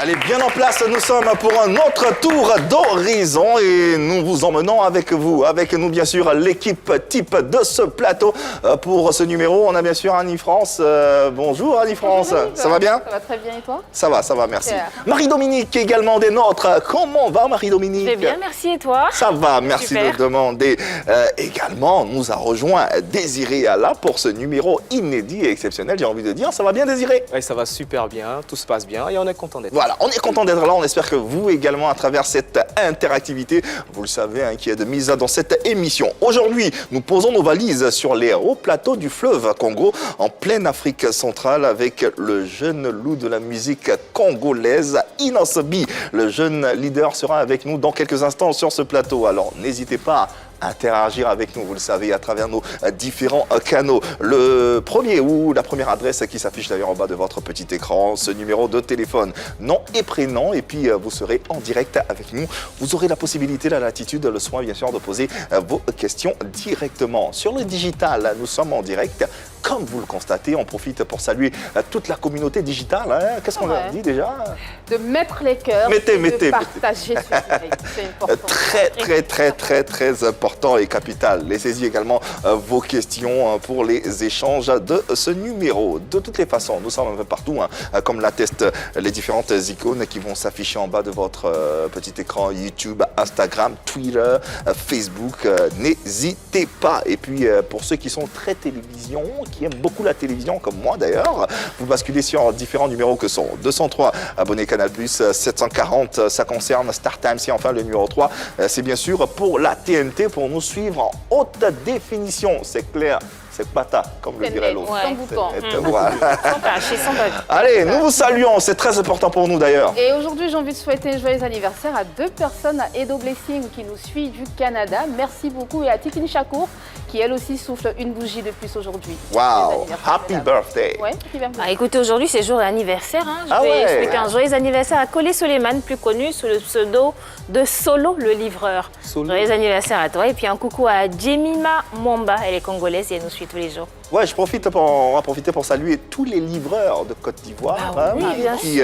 Allez, bien en place, nous sommes pour un autre tour d'horizon et nous vous emmenons avec nous bien sûr l'équipe type de ce plateau. Pour ce numéro, on a bien sûr Annie-France. Bonjour Annie-France, ça va bien? Ça va très bien et toi? Ça va, merci. Marie-Dominique également des nôtres. Comment va Marie-Dominique? Très bien, merci et toi? Ça va, merci Super. de demander. Également, nous a rejoint Désiré là pour ce numéro inédit et exceptionnel, j'ai envie de dire. Ça va bien Désiré? Oui, ça va super bien, tout se passe bien et on est content d'être là. Voilà, on est content d'être là, on espère que vous également à travers cette interactivité, vous le savez, qui est de mise dans cette émission. Aujourd'hui, nous posons nos valises sur les hauts plateaux du fleuve Congo, en pleine Afrique centrale, avec le jeune loup de la musique congolaise, Inosobi. Le jeune leader sera avec nous dans quelques instants sur ce plateau, alors n'hésitez pas à interagir avec nous, vous le savez, à travers nos différents canaux. Le premier ou la première adresse qui s'affiche d'ailleurs en bas de votre petit écran, ce numéro de téléphone, nom et prénom, et puis vous serez en direct avec nous. Vous aurez la possibilité, la latitude, le soin bien sûr de poser vos questions directement. Sur le digital, nous sommes en direct. Comme vous le constatez, on profite pour saluer toute la communauté digitale. Hein. Qu'est-ce qu'on leur dit déjà? De mettre les cœurs, de partager ce direct. C'est important. Très important et capital. Laissez-y également vos questions pour les échanges de ce numéro. De toutes les façons, nous sommes un peu partout, comme l'attestent les différentes icônes qui vont s'afficher en bas de votre petit écran YouTube, Instagram, Twitter, Facebook. N'hésitez pas. Et puis, pour ceux qui sont très télévision, qui aiment beaucoup la télévision, comme moi d'ailleurs, vous basculez sur différents numéros que sont 203 abonnés Canal+, 740, ça concerne Star Times, et enfin le numéro 3, c'est bien sûr pour la TNT, pour nous suivre en haute définition, c'est clair. C'est pata, comme le dirait l'autre. Sans bouton. Voilà. Sans tâche et sans bug. Allez, nous vous saluons, c'est très important pour nous d'ailleurs. Et aujourd'hui, j'ai envie de souhaiter un joyeux anniversaire à 2 personnes, à Edo Blessing qui nous suit du Canada. Merci beaucoup. Et à Titine Chakour qui elle aussi souffle une bougie de plus aujourd'hui. Wow, happy birthday. Ouais, happy birthday. Ah, écoutez, aujourd'hui c'est jour d'anniversaire. Je vais souhaiter un joyeux anniversaire à Colé Soleiman, plus connu sous le pseudo de Solo le livreur. Joyeux anniversaire à toi. Et puis un coucou à Jemima Mwamba, elle est congolaise et elle nous suit tous les jours. Ouais, on va profiter pour saluer tous les livreurs de Côte d'Ivoire qui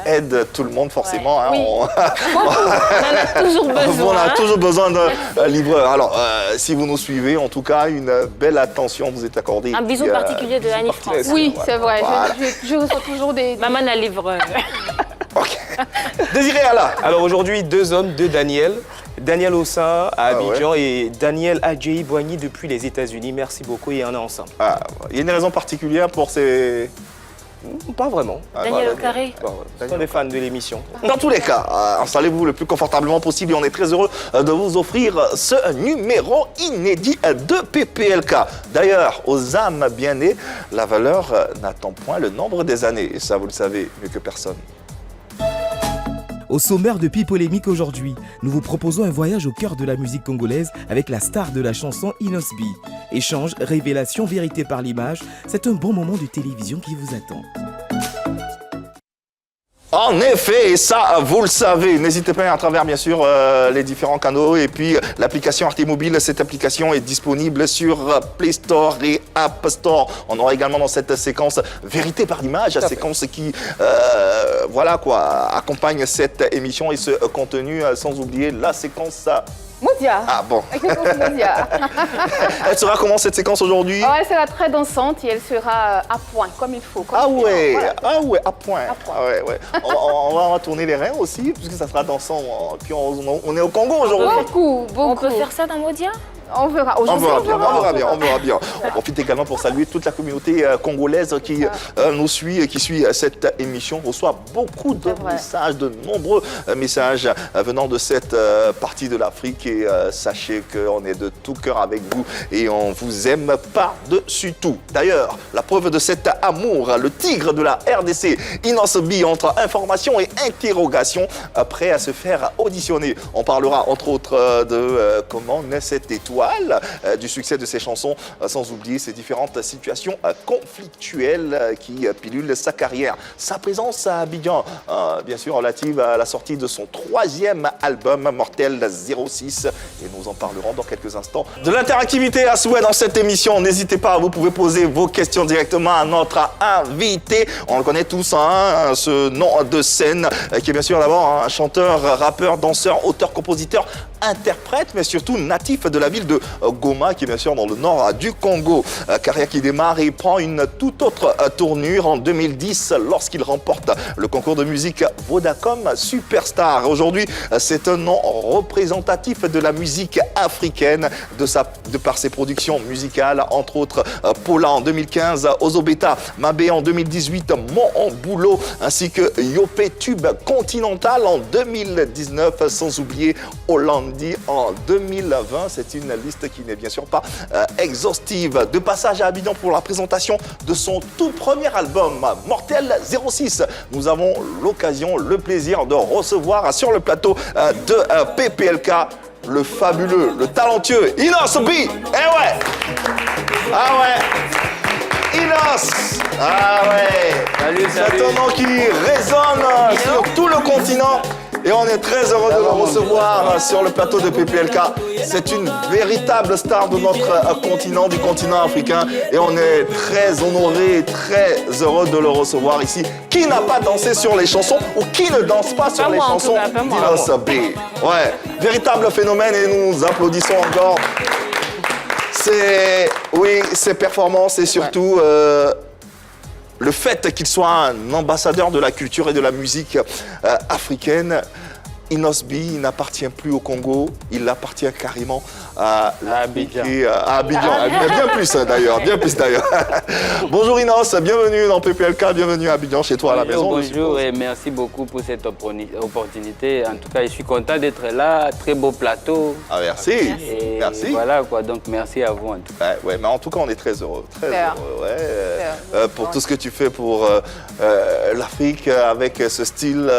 aident tout le monde forcément. Ouais. On en a toujours besoin. On a toujours besoin d'un livreur. Alors, si vous nous suivez, en tout cas, une belle attention vous est accordée. Un bisou particulier de Annie-France. Oui, c'est vrai. Voilà. Je reçois toujours des... Maman la livreuse. Ok. Désiré Allah. Alors aujourd'hui, 2 hommes, 2 Daniel. Daniel Ossin à Abidjan et Daniel Adjei Boigny depuis les États-Unis. Merci beaucoup et on est ensemble. Il y a une raison particulière pour ces... Pas vraiment. Daniel au carré. Ce sont des fans de l'émission. Dans tous les cas, installez-vous le plus confortablement possible et on est très heureux de vous offrir ce numéro inédit de PPLK. D'ailleurs, aux âmes bien nées, la valeur n'attend point le nombre des années. Et ça, vous le savez mieux que personne. Au sommaire de Pi-Polémique aujourd'hui, nous vous proposons un voyage au cœur de la musique congolaise avec la star de la chanson Inosbi. Échange, révélation, vérité par l'image, c'est un bon moment de télévision qui vous attend. En effet, et ça, vous le savez, n'hésitez pas à travers, bien sûr, les différents canaux et puis l'application Arte Mobile. Cette application est disponible sur Play Store et App Store. On aura également dans cette séquence Vérité par l'image, la séquence qui, voilà quoi, accompagne cette émission et ce contenu, sans oublier la séquence... Moudia. Ah bon. Moudia. Elle sera comment cette séquence aujourd'hui? Elle sera très dansante et elle sera à point, comme il faut. À point. On va tourner les reins aussi, puisque ça sera dansant. Puis on est au Congo aujourd'hui. Beaucoup. On peut faire ça dans Modia? On verra. On verra bien. On profite également pour saluer toute la communauté congolaise qui nous suit, qui suit cette émission. On reçoit beaucoup de messages, de nombreux messages venant de cette partie de l'Afrique. Et sachez qu'on est de tout cœur avec vous et on vous aime par-dessus tout. D'ailleurs, la preuve de cet amour, le tigre de la RDC, Inosobi, entre information et interrogation, prêt à se faire auditionner. On parlera entre autres de comment naît cette étoile l'étoile du succès de ses chansons, sans oublier ses différentes situations conflictuelles qui pilulent sa carrière. Sa présence à Abidjan, bien sûr relative à la sortie de son 3e album, Mortel 06, et nous en parlerons dans quelques instants. De l'interactivité à souhait dans cette émission, n'hésitez pas, vous pouvez poser vos questions directement à notre invité. On le connaît tous, hein, ce nom de scène, qui est bien sûr d'abord un chanteur, rappeur, danseur, auteur, compositeur, interprète, mais surtout natif de la ville de Goma, qui est bien sûr dans le nord du Congo. Carrière qui démarre et prend une toute autre tournure en 2010 lorsqu'il remporte le concours de musique Vodacom Superstar. Aujourd'hui, c'est un nom représentatif de la musique africaine, de par ses productions musicales, entre autres Paula en 2015, Ozobeta, Mabé en 2018, Mon Boulot, ainsi que Yopé Tube Continental en 2019, sans oublier Hollandi en 2020. C'est une liste qui n'est bien sûr pas exhaustive. De passage à Abidjan pour la présentation de son tout premier album, Mortel 06. Nous avons l'occasion, le plaisir de recevoir sur le plateau de PPLK le fabuleux, le talentueux Inos B. Eh ouais! Ah ouais! Inos! Ah ouais! Salut, salut! C'est un nom qui résonne sur tout le continent. Et on est très heureux de le recevoir sur le plateau de PPLK. C'est une véritable star de notre continent, du continent africain. Et on est très honoré, très heureux de le recevoir ici. Qui n'a pas dansé sur les chansons ou qui ne danse pas sur les chansons d'Inos B? Ouais, véritable phénomène et nous applaudissons encore. Ses performances et surtout... le fait qu'il soit un ambassadeur de la culture et de la musique africaine. Inos B n'appartient plus au Congo, il appartient carrément à Abidjan. À Abidjan. Bien plus d'ailleurs, bien plus d'ailleurs. Bonjour Inos, bienvenue dans PPLK, bienvenue à Abidjan, chez toi à la maison. Bonjour et merci beaucoup pour cette opportunité. En tout cas, je suis content d'être là, très beau plateau. Ah merci, Et merci. Voilà quoi, donc merci à vous en tout cas. Ouais, mais en tout cas, on est très heureux, pour tout ce que tu fais pour l'Afrique avec ce style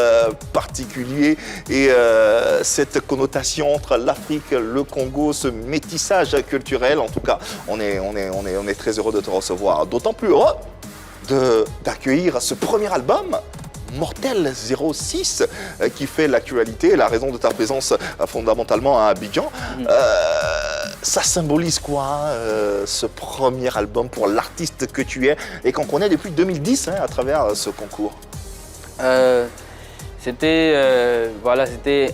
particulier et cette connotation entre l'Afrique, le Congo, ce métissage culturel. En tout cas, on est très heureux de te recevoir. D'autant plus heureux d'accueillir ce premier album, Mortel 06, qui fait l'actualité, la raison de ta présence fondamentalement à Abidjan. Ça symbolise quoi, ce premier album pour l'artiste que tu es et qu'on connaît depuis 2010 à travers ce concours? C'était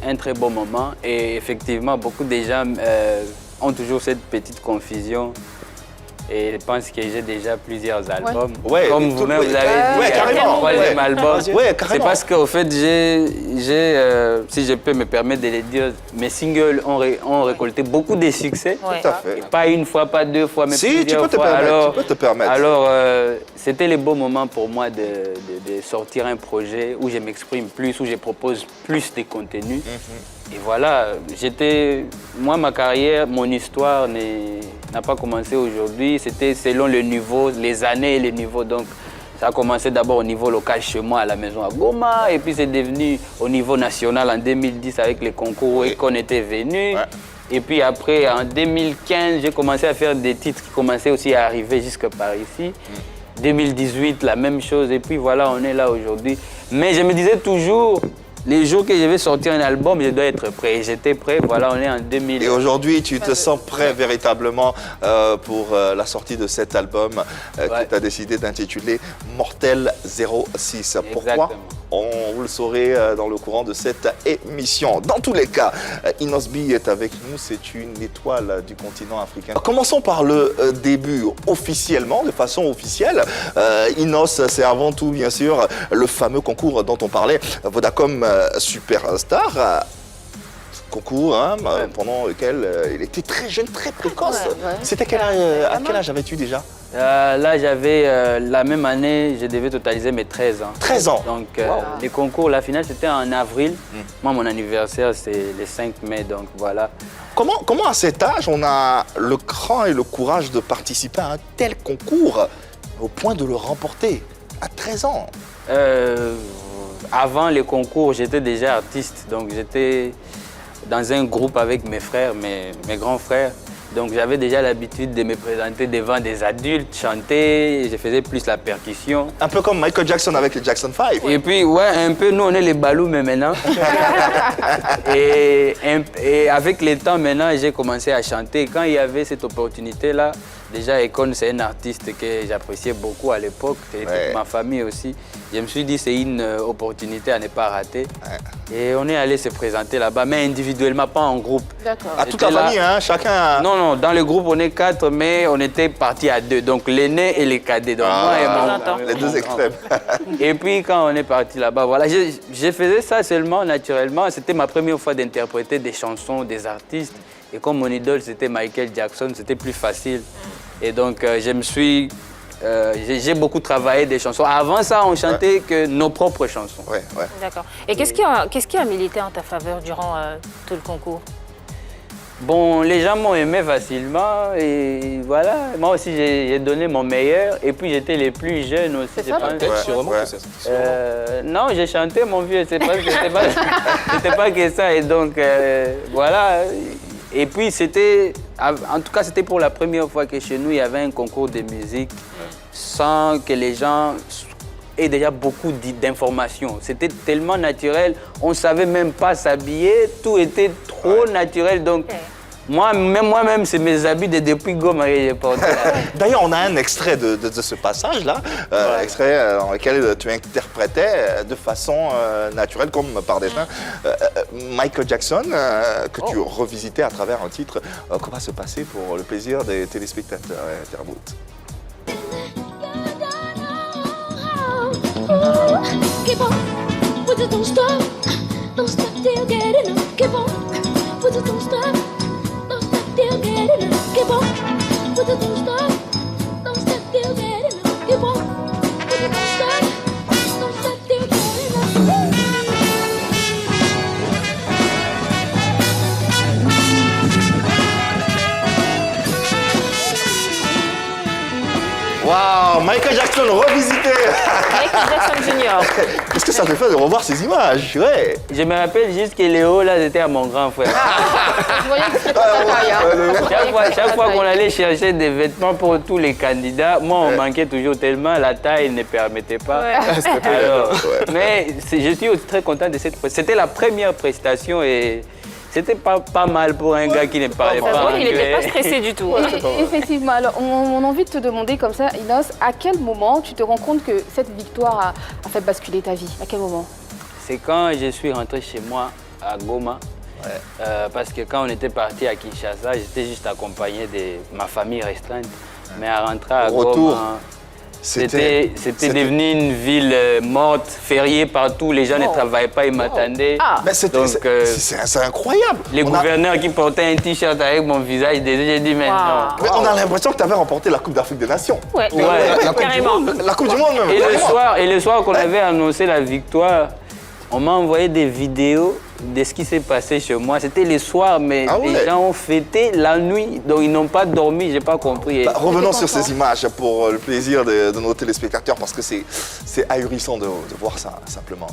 un très beau moment et effectivement, beaucoup de gens ont toujours cette petite confusion et je pense que j'ai déjà plusieurs albums. Ouais, comme vous-même, vous avez dit, carrément. Troisième album. Ouais, carrément. C'est parce qu'au fait, si je peux me permettre de le dire, mes singles ont récolté beaucoup de succès. Ouais. Tout à fait. Pas une fois, pas deux fois, mais Si, plusieurs tu peux fois. tu peux te permettre. Alors, c'était le beau moment pour moi de sortir un projet où je m'exprime plus, où je propose plus de contenu. Et voilà, ma carrière, mon histoire n'a pas commencé aujourd'hui. C'était selon le niveau, les années et les niveaux. Donc, ça a commencé d'abord au niveau local chez moi à la maison à Goma. Et puis, c'est devenu au niveau national en 2010 avec les concours où qu'on était venus. Ouais. Et puis après, en 2015, j'ai commencé à faire des titres qui commençaient aussi à arriver jusque par ici. 2018, la même chose. Et puis voilà, on est là aujourd'hui. Mais je me disais toujours... Les jours que je vais sortir un album, je dois être prêt. Et j'étais prêt, voilà, on est en 2000. Et aujourd'hui, tu te sens prêt véritablement pour la sortie de cet album que tu as décidé d'intituler Mortel 06. Pourquoi? Vous le saurez dans le courant de cette émission. Dans tous les cas, Inos B est avec nous, c'est une étoile du continent africain. Commençons par le début, officiellement, de façon officielle. Inos, c'est avant tout, bien sûr, le fameux concours dont on parlait, Vodacom Superstar. Concours pendant lequel il était très jeune, très précoce. C'était à quel âge avais-tu déjà? Là, j'avais la même année, je devais totaliser mes 13 ans. 13 ans. Donc, les concours, la finale, c'était en avril. Moi, mon anniversaire, c'est le 5 mai, donc voilà. Comment à cet âge, on a le cran et le courage de participer à un tel concours au point de le remporter à 13 ans? Avant les concours, j'étais déjà artiste, donc j'étais dans un groupe avec mes frères, mes grands frères. Donc j'avais déjà l'habitude de me présenter devant des adultes, chanter, je faisais plus la percussion. Un peu comme Michael Jackson avec les Jackson 5. Et puis, ouais, un peu, nous on est les balous, mais maintenant. et avec le temps, maintenant, j'ai commencé à chanter. Quand il y avait cette opportunité-là, déjà, Akon, c'est un artiste que j'appréciais beaucoup à l'époque, c'était ma famille aussi. Je me suis dit, c'est une opportunité à ne pas rater. Et on est allé se présenter là-bas, mais individuellement, pas en groupe. D'accord. À toute la famille, hein, chacun. Non, non, dans le groupe, on est 4, mais on était partis à 2. Donc l'aîné et les cadets. Donc moi et les deux extrêmes. Et puis quand on est parti là-bas, voilà, je faisais ça seulement naturellement. C'était ma première fois d'interpréter des chansons des artistes. Et comme mon idole, c'était Michael Jackson, c'était plus facile. Et donc j'ai beaucoup travaillé des chansons. Avant ça, on chantait que nos propres chansons. D'accord. Et qu'est-ce qui a milité en ta faveur durant tout le concours? Bon, les gens m'ont aimé facilement et voilà. Moi aussi, j'ai donné mon meilleur. Et puis, j'étais les plus jeunes aussi. C'est ça, Sûrement. Non, j'ai chanté, mon vieux. C'était pas que ça. Et donc, voilà. Et puis, en tout cas, c'était pour la première fois que chez nous, il y avait un concours de musique sans que les gens aient déjà beaucoup d'informations. C'était tellement naturel, on ne savait même pas s'habiller, tout était trop naturel. Donc, moi-même, c'est mes habits de depuis Goma que j'ai porté. D'ailleurs, on a un extrait de ce passage-là, extrait dans lequel tu interprétais de façon naturelle, comme par destin, Michael Jackson, que tu revisitais à travers un titre. Comment va se passer pour le plaisir des téléspectateurs et internautes? Keep on, but don't stop till you get enough. Keep on, but don't stop till you get enough. Keep on, but don't stop till you get enough. Keep on, but don't stop till you get enough. Waouh, Michael Jackson revisité. Michael Jackson Junior. Qu'est-ce que ça te fait de revoir ces images? Je me rappelle juste que Léo, là, c'était à mon grand frère. Je voyais que c'était pas ta taille, hein. Chaque fois qu'on allait chercher des vêtements pour tous les candidats, moi, on manquait toujours tellement, la taille ne permettait pas. Alors, mais je suis aussi très content de cette prestation. C'était la première prestation et c'était pas mal pour un gars qui ne parlait pas anglais. Il n'était pas stressé du tout. Effectivement, alors on a envie de te demander comme ça, Inos, à quel moment tu te rends compte que cette victoire a fait basculer ta vie? À quel moment? C'est quand je suis rentré chez moi à Goma. Parce que quand on était parti à Kinshasa, j'étais juste accompagné de ma famille restreinte. Mais à rentrer à Goma, c'était devenu une ville morte, fériée partout. Les gens ne travaillaient pas, ils m'attendaient. C'est incroyable. Les gouverneurs qui portaient un t-shirt avec mon visage, j'ai dit mais non. Mais on a l'impression que tu avais remporté la Coupe d'Afrique des Nations. Carrément. La Coupe du Monde même. Et le soir qu'on avait annoncé la victoire, on m'a envoyé des vidéos de ce qui s'est passé chez moi. C'était le soir, mais les gens ont fêté la nuit, donc ils n'ont pas dormi, j'ai pas compris. Revenons sur ces images pour le plaisir de nos téléspectateurs, parce que c'est ahurissant de voir ça, simplement.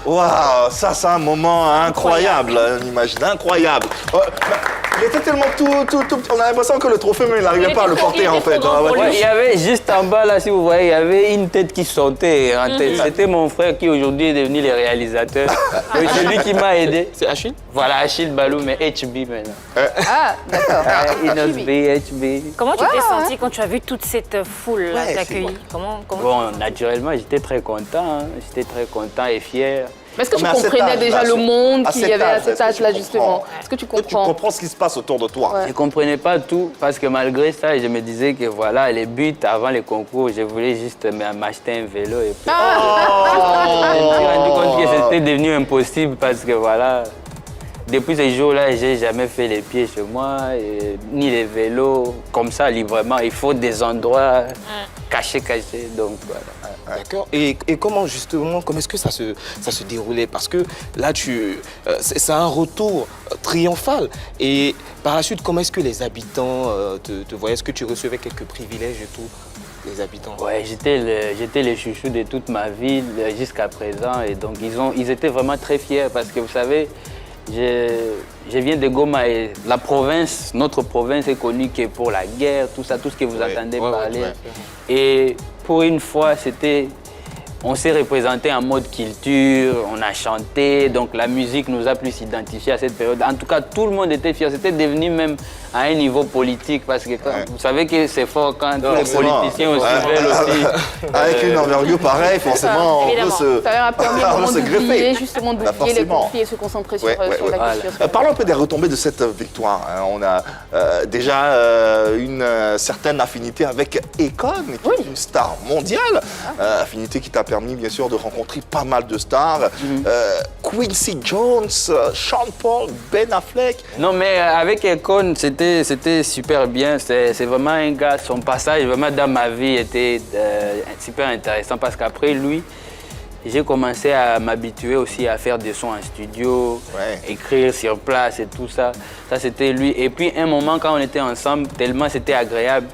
Waouh, ça c'est un moment incroyable, une image incroyable. Il était tellement tout, on a l'impression que le trophée, mais il n'arrivait pas à le porter en fait. Il y avait juste en bas là, si vous voyez, il y avait une tête qui sautait en tête. C'était mon frère qui aujourd'hui est devenu le réalisateur. C'est lui qui m'a aidé. C'est Achille? Voilà, Achille Balou, mais HB maintenant. Ah, d'accord. Inos B, HB. Comment tu t'es senti quand tu as vu toute cette foule t'accueillir? Bon, naturellement, j'étais très content. J'étais très content et fier. Mais est-ce que tu comprenais déjà le monde qu'il y avait à cet âge-là, justement? Est-ce que tu comprends? Tu comprends ce qui se passe autour de toi? Je ne comprenais pas tout, parce que malgré ça, je me disais que voilà, les buts avant les concours, je voulais juste m'acheter un vélo. Et puis, je me suis rendu compte que c'était devenu impossible, parce que voilà. depuis ce jour-là, j'ai jamais fait les pieds chez moi, ni les vélos, comme ça, librement. Il faut des endroits cachés. Donc voilà. D'accord. Et comment justement, comment est-ce que ça se déroulait? Parce que là, c'est un retour triomphal. Et par la suite, comment est-ce que les habitants te voyaient? Est-ce que tu recevais quelques privilèges et tout, les habitants? Ouais, j'étais le chouchou de toute ma ville jusqu'à présent. Et donc, ils étaient vraiment très fiers parce que vous savez, je viens de Goma et la province, notre province est connue que pour la guerre, tout ça, tout ce que vous entendez parler. Et pour une fois, on s'est représenté en mode culture, on a chanté, donc la musique nous a plus identifiés à cette période. En tout cas, tout le monde était fier. C'était devenu même à un niveau politique parce que vous savez que c'est fort quand tous les politiciens aussi veulent aussi. Avec une envergure pareille, forcément, on peut se, ça a permis on se greffer. justement d'oublier les conflits et se concentrer sur la culture. Parlons un peu des retombées de cette victoire. On a déjà une certaine affinité avec Akon, qui est une star mondiale. Affinité qui t'a permis, bien sûr, de rencontrer pas mal de stars. Quincy Jones, Sean Paul, Ben Affleck. Non, mais avec Akon, c'était super bien. C'est vraiment un gars, son passage vraiment dans ma vie était super intéressant parce qu'après lui, j'ai commencé à m'habituer aussi à faire des sons en studio, écrire sur place et tout ça. Ça, c'était lui. Et puis, un moment, quand on était ensemble, tellement c'était agréable,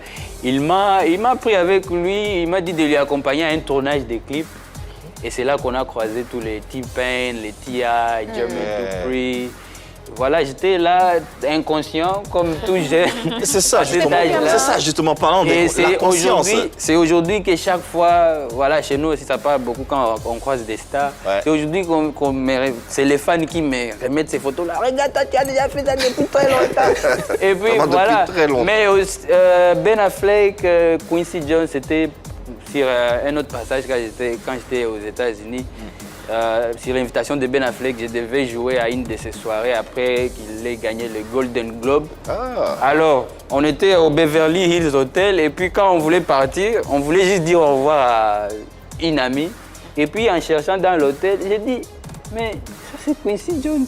il m'a pris avec lui, il m'a dit de lui accompagner à un tournage de clips. Et c'est là qu'on a croisé tous les T-Pain, les T.I., Jermaine Dupri. Voilà, j'étais là, inconscient, comme tout jeune. C'est ça, justement, parlant de la conscience. C'est aujourd'hui que chaque fois, voilà, chez nous aussi, ça parle beaucoup quand on croise des stars. C'est aujourd'hui c'est les fans qui me remettent ces photos-là. Regarde, toi, tu as déjà fait ça depuis très longtemps. Et puis, voilà. Mais Ben Affleck, Quincy Jones, c'était sur un autre passage quand j'étais aux États-Unis. Sur l'invitation de Ben Affleck, je devais jouer à une de ses soirées après qu'il ait gagné le Golden Globe. Alors, on était au Beverly Hills Hotel et puis quand on voulait partir, on voulait juste dire au revoir à une amie. Et puis en cherchant dans l'hôtel, j'ai dit, mais ça c'est Quincy Jones.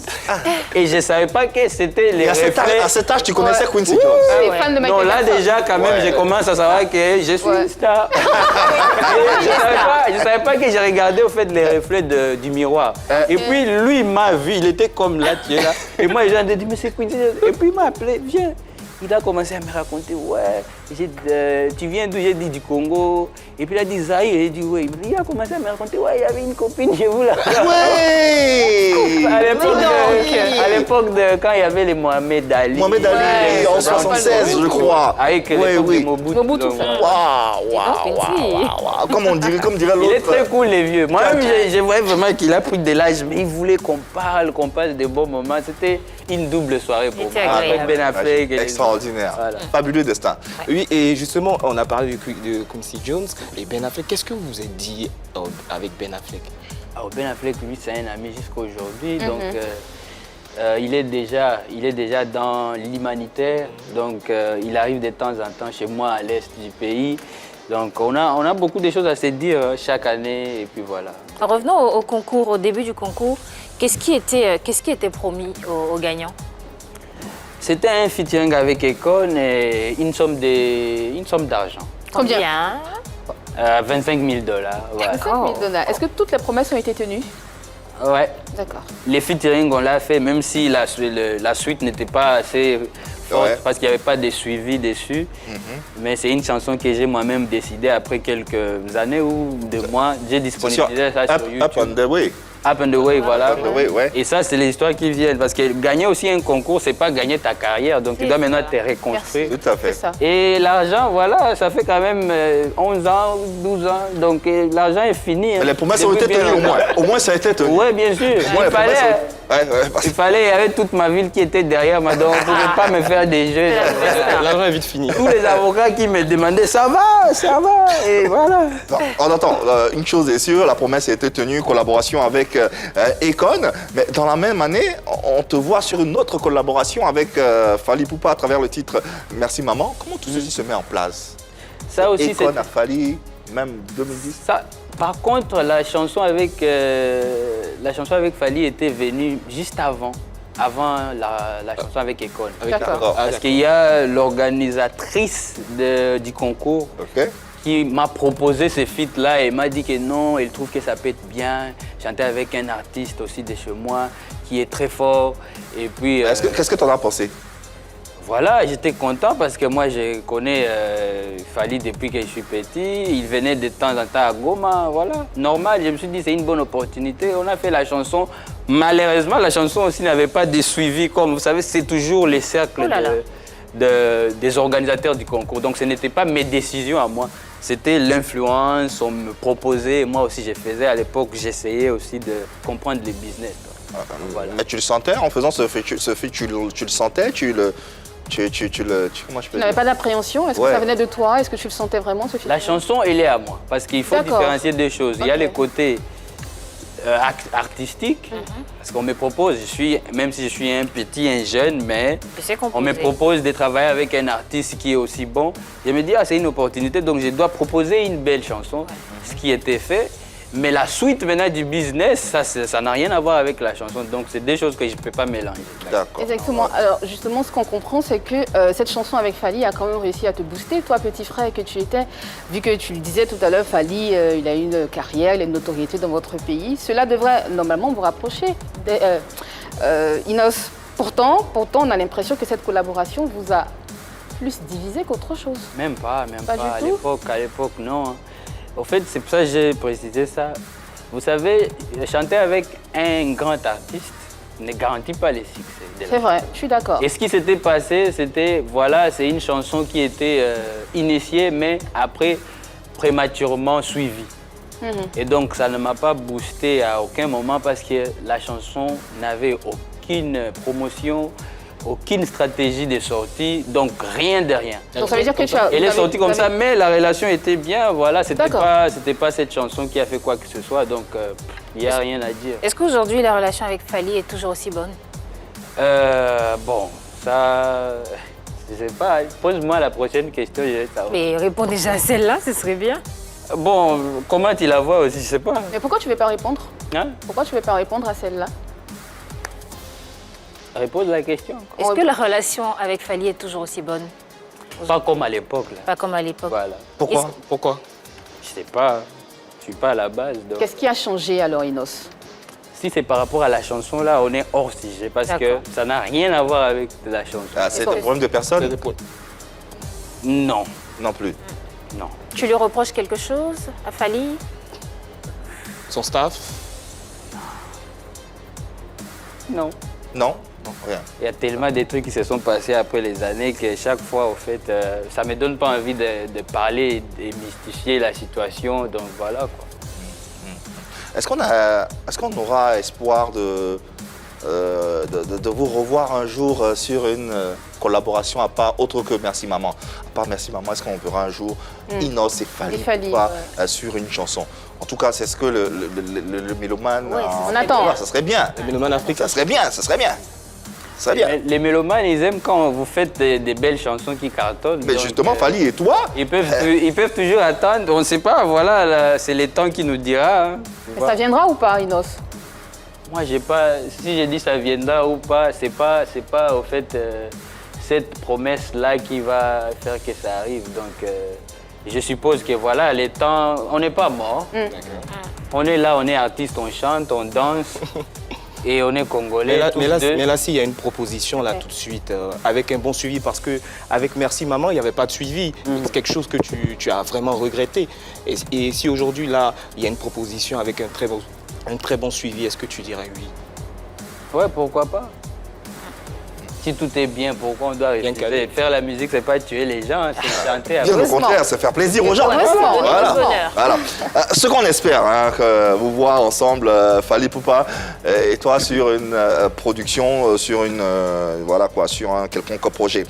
Et je ne savais pas que c'était les reflets. À cet âge, tu connaissais Quincy Jones? Les fans de Michael Non, là Jackson. déjà, quand même, je commence à savoir que je suis une star. Je ne savais pas que j'ai regardé au fait les reflets du miroir. Et puis lui, il m'a vu, il était comme là, tu es là. Et moi, j'ai dit, mais c'est Quincy Jones. Et puis il m'a appelé, viens. Il a commencé à me raconter, tu viens d'où? J'ai dit du Congo. Et puis il a dit Zahir, j'ai dit oui. Il a commencé à me raconter, il y avait une copine chez vous là. À l'époque quand il y avait les Mohamed Ali. Mohamed Ali, en 76, je crois. Avec l'époque de Mobutu. Waouh. Comme dirait l'autre. Il est très cool, les vieux. Moi-même, je voyais vraiment qu'il a pris de l'âge, mais il voulait qu'on passe de bons moments. C'était une double soirée pour moi. Avec Ben Affleck. Extraordinaire. Fabuleux destin. Oui, et justement, on a parlé de Quincy Jones et Ben Affleck. Qu'est-ce que vous avez dit avec Ben Affleck? Ben Affleck, lui, c'est un ami jusqu'à aujourd'hui. Donc, il est déjà dans l'humanitaire. Donc, il arrive de temps en temps chez moi à l'est du pays. Donc, on a beaucoup de choses à se dire chaque année. Et puis voilà. Revenons au concours, au début du concours. Qu'est-ce qui était promis aux gagnants? C'était un featuring avec Akon et une somme d'argent. Combien? 25 000 $. Ouais. 25 000 $. Est-ce que toutes les promesses ont été tenues? Ouais. D'accord. Les featuring, on l'a fait, même si la suite n'était pas assez forte parce qu'il n'y avait pas de suivi dessus. Mais c'est une chanson que j'ai moi-même décidé après quelques années ou de mois. J'ai disponibilisé ça sur YouTube. Up on the way. Up and the way, voilà. Up and the way, ouais. Et ça, c'est les histoires qui viennent. Parce que gagner aussi un concours, c'est pas gagner ta carrière. Donc, tu dois maintenant te reconstruire. Tout à fait. Ça. Et l'argent, voilà, ça fait quand même 11 ans, 12 ans. Donc, l'argent est fini. Mais les promesses ont été tenues au moins. Au moins, ça a été tenu. Oui, bien sûr. Il fallait, il y avait toute ma ville qui était derrière moi. Donc, on ne pouvait pas me faire des jeux. L'argent est vite fini. Tous les avocats qui me demandaient, ça va. Et voilà. Non, attends, une chose est sûre, la promesse a été tenue, collaboration avec Akon. Mais dans la même année, on te voit sur une autre collaboration avec Fally Ipupa à travers le titre Merci Maman. Comment tout ceci se met en place? Ça aussi, Akon a Fally, même 2010. Ça, par contre, la chanson avec Fally était venue juste avant. avant la chanson avec Econ. D'accord. Parce qu'il y a l'organisatrice du concours Ok. qui m'a proposé ce feat-là et m'a dit que non, elle trouve que ça peut être bien. Chanter avec un artiste aussi de chez moi qui est très fort. Et puis, Qu'est-ce que tu en as pensé? voilà, j'étais content parce que moi, je connais Fally depuis que je suis petit. Il venait de temps en temps à Goma, voilà. Normal, je me suis dit, c'est une bonne opportunité. On a fait la chanson. Malheureusement, la chanson aussi n'avait pas de suivi. Comme vous savez, c'est toujours les cercles des organisateurs du concours. Donc, ce n'était pas mes décisions à moi. C'était l'influence, on me proposait. Moi aussi, je faisais à l'époque, j'essayais aussi de comprendre les business. Voilà. Mais tu le sentais en faisant ce fait, tu le sentais, comment je peux Tu n'avais dire? pas d'appréhension? Est-ce que Ouais. ça venait de toi? Est-ce que tu le sentais vraiment, ce film? La chanson, elle est à moi. Parce qu'il faut D'accord. différencier deux choses. Il y a Ok. les côtés artistiques. Parce qu'on me propose, même si je suis un petit, un jeune, mais Tu sais on me composer. propose de travailler avec un artiste qui est aussi bon. Je me dis, c'est une opportunité, donc je dois proposer une belle chanson, ce qui était fait. Mais la suite maintenant du business, ça n'a rien à voir avec la chanson. Donc c'est deux choses que je ne peux pas mélanger. D'accord. Exactement. Alors justement, ce qu'on comprend, c'est que cette chanson avec Fally a quand même réussi à te booster. Toi, petit frère que tu étais, vu que tu le disais tout à l'heure, Fally, il a une carrière, il a une notoriété dans votre pays. Cela devrait normalement vous rapprocher. Inos, pourtant, on a l'impression que cette collaboration vous a plus divisé qu'autre chose. Même pas, Pas du tout. À l'époque, non. Au fait, c'est pour ça que j'ai précisé ça. Vous savez, chanter avec un grand artiste ne garantit pas les succès. de la C'est vrai, je suis d'accord. Et ce qui s'était passé, c'était, voilà, c'est une chanson qui était initiée, mais après, prématurément suivie. Et donc, ça ne m'a pas boosté à aucun moment parce que la chanson n'avait aucune promotion, aucune stratégie de sortie, donc rien de rien. Donc ça veut dire que tu as... Elle est sortie comme ça, mais la relation était bien, voilà, c'était D'accord. pas cette chanson qui a fait quoi que ce soit, donc il n'y a rien à dire. Est-ce qu'aujourd'hui, la relation avec Fally est toujours aussi bonne? Bon, ça... Je sais pas, pose-moi la prochaine question, je vais savoir. Mais réponds déjà à celle-là, ce serait bien. Bon, comment tu la vois aussi, je sais pas. Mais pourquoi tu ne veux pas répondre? Hein? Pourquoi tu ne veux pas répondre à celle-là? Repose la question. Est-ce que la relation avec Fally est toujours aussi bonne? Pas comme à l'époque, là. Pas comme à l'époque. Voilà. Pourquoi? Je sais pas, je suis pas à la base. Donc... Qu'est-ce qui a changé alors, Inos? Si c'est par rapport à la chanson, là, on est hors sujet parce que D'accord. ça n'a rien à voir avec la chanson. Ah, c'est un problème de personne? Non, Non plus. non. Tu lui reproches quelque chose à Fally? Son staff? Non. Non? Non, rien. Il y a tellement de trucs qui se sont passés après les années que chaque fois, au fait, ça me donne pas envie de parler et de mystifier la situation. Donc voilà, quoi. Est-ce qu'on aura espoir de vous revoir un jour sur une collaboration à part autre que Merci Maman? À part Merci Maman, est-ce qu'on verra un jour Inos et Fally, Fally, sur une chanson? En tout cas, c'est ce que le mélomane... Ouais, on attend. Voilà, ça serait bien. Le mélomane africain. Ça serait bien, ça serait bien. Ça serait bien. Les mélomanes, ils aiment quand vous faites des belles chansons qui cartonnent. Mais donc, justement, Fally et toi, ils peuvent toujours attendre. On ne sait pas, voilà, là, c'est le temps qui nous dira. Hein, tu Mais vois. ça viendra ou pas, Inos? Moi, j'ai pas. Si j'ai dit ça viendra ou pas, c'est pas au fait cette promesse-là qui va faire que ça arrive. Donc, je suppose que voilà, les temps, on n'est pas mort. On est là, on est artiste, on chante, on danse et on est congolais. tous deux. Mais là, s'il y a une proposition là tout de suite, avec un bon suivi, parce que avec Merci Maman, il n'y avait pas de suivi. C'est quelque chose que tu as vraiment regretté. Et si aujourd'hui là, il y a une proposition avec un très bon suivi, est-ce que tu dirais oui? Ouais, pourquoi pas? Si tout est bien, pourquoi on doit Bien rester? calé. Faire la musique, c'est pas tuer les gens, hein, c'est chanter. bien au après. contraire, c'est faire plaisir aux gens. Heureusement, Voilà. heureusement. bonheur. Voilà. Ce qu'on espère, hein, que vous voir ensemble, Fally Ipupa et toi sur une production, sur une voilà quoi, sur un quelconque projet.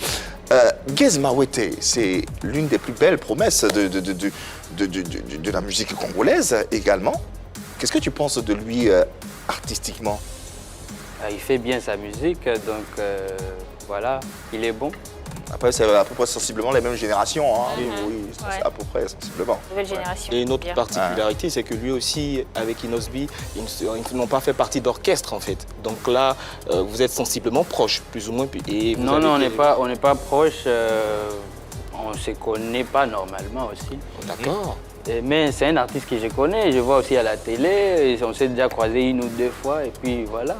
Gez Mawete, c'est l'une des plus belles promesses de la musique congolaise également. Qu'est-ce que tu penses de lui artistiquement? Il fait bien sa musique, donc voilà, il est bon. Après, c'est à peu près sensiblement les mêmes générations. Hein. Oui, c'est Ouais. à peu près sensiblement. Nouvelle génération. Et une autre bien. particularité, c'est que lui aussi, avec Inosbi, ils n'ont pas fait partie d'orchestre en fait. Donc là, vous êtes sensiblement proches, plus ou moins. Et vous Non, avez non, été- on n'est pas proches. On ne se connaît pas normalement aussi. Oh, d'accord. Mais c'est un artiste que je connais, je vois aussi à la télé, et on s'est déjà croisé 1 ou 2 fois, et puis voilà.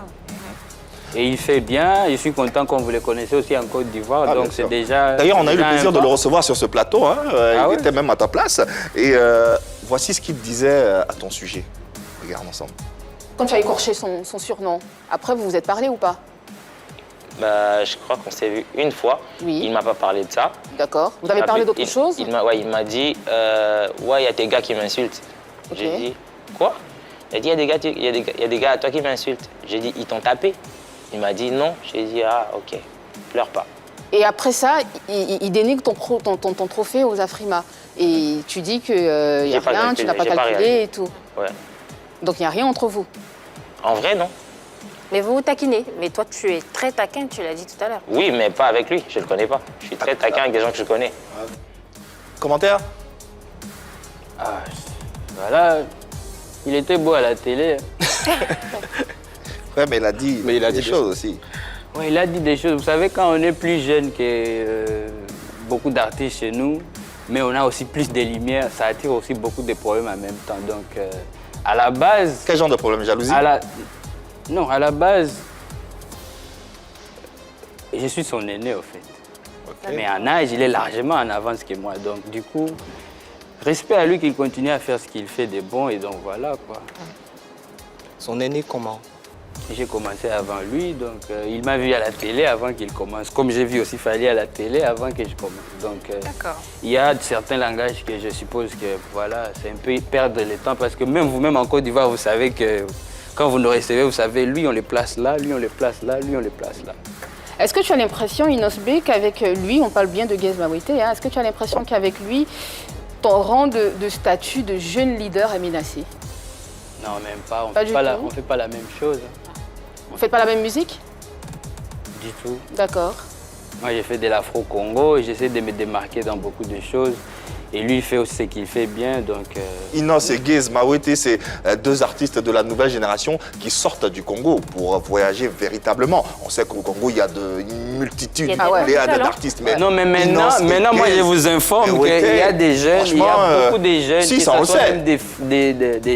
Et il fait bien, je suis content qu'on vous le connaissez aussi en Côte d'Ivoire, Ah, donc bien c'est sûr. déjà... D'ailleurs, on a eu le déjà plaisir un de le pas. recevoir sur ce plateau. Hein. Ah Il ouais. était même à ta place. Et voici ce qu'il disait à ton sujet. Regarde ensemble. Quand tu as écorché son surnom, après vous vous êtes parlé ou pas? Bah, je crois qu'on s'est vu une fois. Oui. Il m'a pas parlé de ça. D'accord. Vous avez parlé d'autre chose? Il m'a dit, ouais, il y a tes gars qui m'insultent. Ok. J'ai dit, quoi? Il a dit, il y a des gars à toi qui m'insultent. J'ai dit, ils t'ont tapé? Il m'a dit non. J'ai dit, ah, ok, pleure pas. Et après ça, il dénigre ton trophée aux Afrima. Et tu dis qu'il n'y a J'ai pas rien, tu calculé, n'as pas j'ai pas calculé réagi. et tout. Ouais. Donc il n'y a rien entre vous. En vrai, non. Mais vous vous taquinez. Mais toi, tu es très taquin, tu l'as dit tout à l'heure. Oui, mais pas avec lui. Je le connais pas. Je suis très taquin avec des gens que je connais. Commentaire? Ah, voilà, il était beau à la télé. Ouais, mais il a dit, des choses aussi. Ouais, il a dit des choses. Vous savez, quand on est plus jeune que beaucoup d'artistes chez nous, mais on a aussi plus de lumière, ça attire aussi beaucoup de problèmes en même temps. Donc, à la base... Quel genre de problème? Jalousie? Non, à la base, je suis son aîné, au fait. Ok. Mais en âge, il est largement en avance que moi. Donc, du coup, respect à lui qu'il continue à faire ce qu'il fait de bon. Et donc, voilà, quoi. Son aîné comment? J'ai commencé avant lui, donc il m'a vu à la télé avant qu'il commence. Comme j'ai vu aussi Fally à la télé avant que je commence. Donc, D'accord. il y a certains langages que je suppose que, voilà, c'est un peu perdre le temps. Parce que même vous-même en Côte d'Ivoire, vous savez que quand vous nous recevez, vous savez, lui, on les place là, lui, on les place là, lui, on les place là. Est-ce que tu as l'impression, Inosbi, qu'avec lui, on parle bien de Gez Mawete, hein, est-ce que tu as l'impression qu'avec lui, ton rang de statut de jeune leader est menacé? Non, même pas. On Pas ne du fait, tout. fait pas la même chose. Vous ne faites pas la même musique? Du tout. D'accord. Moi, j'ai fait de l'afro-congo et j'essaie de me démarquer dans beaucoup de choses. Et lui, il fait aussi ce qu'il fait bien, donc... Inos et Gez Mawete, c'est deux artistes de la nouvelle génération qui sortent du Congo pour voyager véritablement. On sait qu'au Congo, il y a une multitude Il y a des pléiades talents. d'artistes. Mais Non, mais maintenant, Inos et maintenant moi, Gez, je vous informe Mawete, qu'il y a des jeunes, il y franchement, a beaucoup de jeunes, si, que ça, on le ce soit sait. même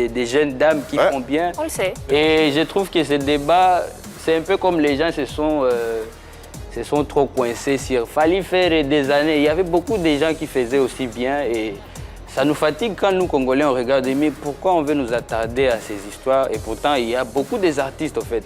des jeunes dames qui Ouais. font bien. On le sait. Et je trouve que ce débat, c'est un peu comme les gens se sont trop coincés sur... Fallait faire des années. Il y avait beaucoup de gens qui faisaient aussi bien et ça nous fatigue quand nous, Congolais, on regarde, mais pourquoi on veut nous attarder à ces histoires? Et pourtant, il y a beaucoup des artistes, en fait.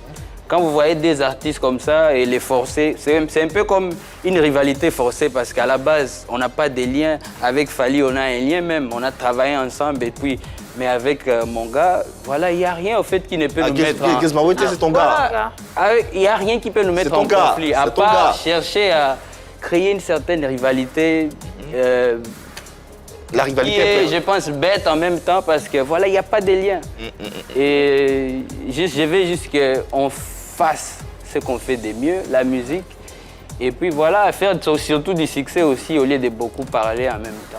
Quand vous voyez des artistes comme ça et les forcer, c'est un peu comme une rivalité forcée parce qu'à la base, on n'a pas de lien. Avec Fally, on a un lien même. On a travaillé ensemble et puis... Mais avec mon gars, voilà, il n'y a rien, au fait, qui ne peut nous mettre en... Gez Mawete, c'est ton gars. Voilà. Il n'y a rien qui peut nous mettre ton en gars, conflit, à c'est ton part gars. chercher à créer une certaine rivalité La qui rivalité est, est je pense, bête en même temps parce que voilà, il n'y a pas de lien. Et je veux juste qu'on fasse ce qu'on fait de mieux, la musique. Et puis voilà, faire surtout du succès aussi au lieu de beaucoup parler en même temps.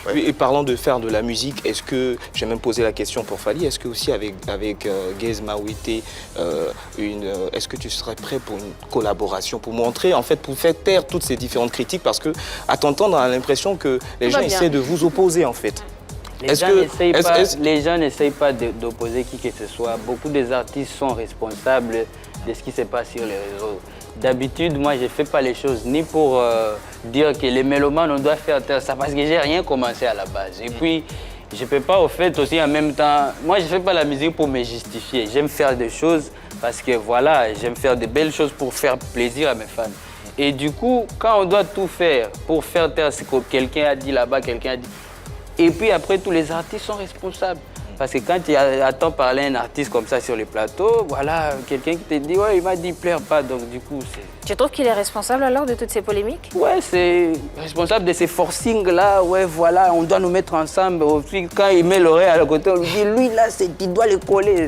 Ouais. Et parlant de faire de la musique, est-ce que, j'ai même posé la question pour Fally, est-ce que aussi avec Gez Mawete, est-ce que tu serais prêt pour une collaboration, pour montrer, en fait, pour faire taire toutes ces différentes critiques, parce que à t'entendre, on a l'impression que les gens bien. essaient de vous opposer, en fait. Les gens n'essayent pas d'opposer qui que ce soit. Beaucoup des artistes sont responsables de ce qui se passe sur les réseaux. D'habitude, moi, je ne fais pas les choses ni pour dire que les mélomanes, on doit faire ça, parce que j'ai rien commencé à la base. Et puis, je ne peux pas, au fait, aussi en même temps... Moi, je ne fais pas la musique pour me justifier. J'aime faire des choses parce que, voilà, j'aime faire de belles choses pour faire plaisir à mes fans. Et du coup, quand on doit tout faire pour faire taire ce que quelqu'un a dit là-bas, quelqu'un a dit... Et puis après, tous les artistes sont responsables. Parce que quand tu attends parler un artiste comme ça sur les plateaux, voilà, quelqu'un qui te dit, ouais, il m'a dit, pleure pas. Donc du coup, c'est... Tu trouves qu'il est responsable alors de toutes ces polémiques? Ouais, c'est responsable de ces forcings-là. Ouais, voilà, on doit nous mettre ensemble. Puis, quand il met l'oreille à côté, on lui dit, lui, là, tu dois le coller.